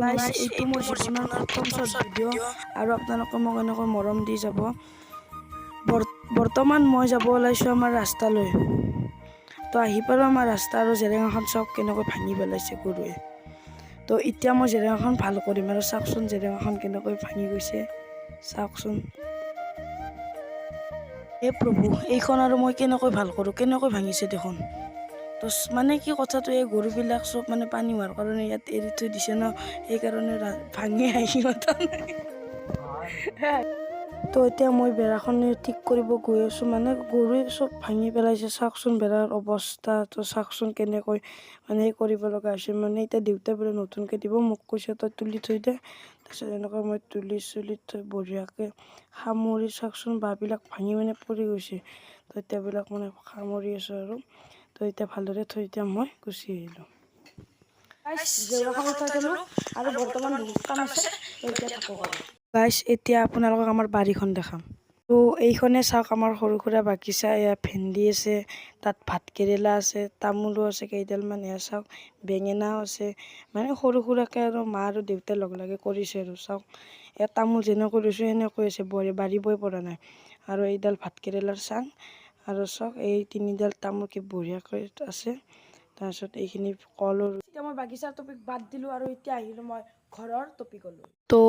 Guys এইটো মোৰ জীৱনৰ প্ৰথম শৰ্ট ভিডিঅ' আৰু আপোনালোকে মোক এনেকৈ মৰম দি যাব। বৰ্তমান মই যাব ওলাইছোঁ আমাৰ ৰাস্তালৈ। তো আহি পালোঁ আমাৰ ৰাস্তা আৰু জেৰেঙাখন চাওক কেনেকৈ ভাঙি পেলাইছে গৰুৱে। তো এতিয়া মই জেৰেঙাখন ভাল কৰিম আৰু চাওকচোন জেৰেঙাখন কেনেকৈ ভাঙি গৈছে চাওকচোন। হে প্ৰভু, এইখন আৰু মই কেনেকৈ ভাল কৰোঁ, কেনেকৈ ভাঙিছে দেখোন। তো মানে কি কথাটো, এই গৰুবিলাক চব মানে পানী হোৱাৰ কাৰণে ইয়াত এৰি থৈ দিছে ন, সেইকাৰণে ভাঙি আহি তো এতিয়া মই বেৰাখন ঠিক কৰিব গৈ আছোঁ, মানে গৰুৱে চব ভাঙি পেলাইছে চাওকচোন বেৰাৰ অৱস্থা। তো চাওকচোন কেনেকৈ মানে কৰিব লগা হৈছে। মানে এতিয়া দেউতাই বোলে নতুনকৈ দিব, মোক কৈছে তই তুলি থৈ দে। তাৰপিছত এনেকৈ মই তুলি থৈ বঢ়িয়াকৈ সামৰি চাওকচোন বাঁহবিলাক ভাঙি মানে পৰি গৈছে। তো এতিয়াবিলাক মানে সামৰি আছোঁ তো এতিয়া ভালদৰে থৈ এতিয়া মই গুচি আহিলোঁ। জেওৰাখন উঠাই থলোঁ আৰু বৰ্তমান বহুত কাম আছে, তো এতিয়া থাকক আৰু। গাইছ এতিয়া আপোনালোকক আমাৰ বাৰীখন দেখাম। তো এইখনে চাওক আমাৰ সৰু সুৰা বাগিচা। এয়া ভেন্দি আছে, তাত ভাতকেৰেলা আছে, তামোলো আছে কেইডালমান, এয়া চাওক বেঙেনাও আছে। মানে সৰু সুৰাকৈ আৰু মা আৰু দেউতাই লগ লাগি কৰিছে আৰু চাওক। এয়া তামোল যেনেকৈ ৰুইছোঁ সেনেকৈ আছে, বাঢ়িবই পৰা নাই। আৰু এইডাল ভাতকেৰেলাৰ চাং আৰু চাওক এই তিনিডাল তামোল কি বঢ়িয়াকৈ আছে। তাৰপিছত এইখিনি কলো। এতিয়া মই বাগিচাৰ টপিক বাদ দিলোঁ আৰু এতিয়া আহিলোঁ মই ঘৰৰ টপিকলৈ। তো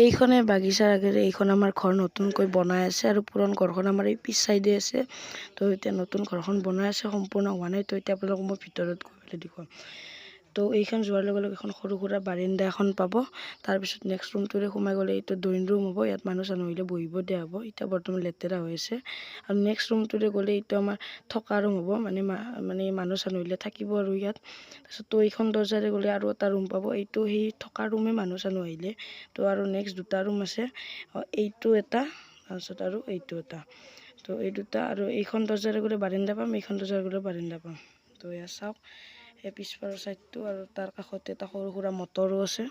এইখনে বাগিচাৰ আগেৰে এইখন আমাৰ ঘৰ নতুনকৈ বনাই আছে আৰু পুৰণ ঘৰখন আমাৰ এই পিছ চাইডে আছে। তো এতিয়া নতুন ঘৰখন বনাই আছে, সম্পূৰ্ণ হোৱা নাই। তো এতিয়া আপোনালোকক মই ভিতৰত গৈ পেলাই দেখুৱাম। তো এইখন যোৱাৰ লগে লগে এখন সৰু সুৰা বাৰিন্দা এখন পাব। তাৰপিছত নেক্সট ৰুমটোৰে সোমাই গ'লে এইটো ড্ৰয়িং ৰুম হ'ব, ইয়াত মানুহ চানুহ আহিলে বহিব দিয়া হ'ব। এতিয়া বৰ্তমান লেতেৰা হৈ আছে। আৰু নেক্সট ৰুমটোৰে গ'লে এইটো আমাৰ থকা ৰুম হ'ব, মানে মানুহ চানুহ আহিলে থাকিব আৰু ইয়াত। তাৰপিছত তো এইখন দৰ্জাৰে গ'লে আৰু এটা ৰুম পাব, এইটো সেই থকা ৰুমে মানুহ চানুহ আহিলে। তো আৰু নেক্সট দুটা ৰুম আছে, এইটো এটা তাৰপিছত আৰু এইটো এটা। তো এই দুটা আৰু এইখন দৰ্জাৰে গ'লে বাৰিন্দা পাম, এইখন দৰ্জাৰে গ'লে বাৰিন্দা পাম। তো এয়া চাওক এই পিছফালৰ ছাইডটো, আৰু তাৰ কাষতে এটা সৰু সুৰা মটৰো আছে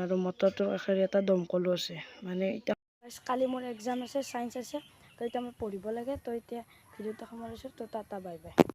আৰু মটৰটোৰ কাষেৰে এটা দমকলো আছে। মানে এতিয়া কালি মোৰ এক্সাম আছে, ছায়েন্স আছে, তো এতিয়া মই পঢ়িব লাগে। তো এতিয়া ভিডিঅ'টো সামৰিছোঁ, তো টাটা বাই বাই।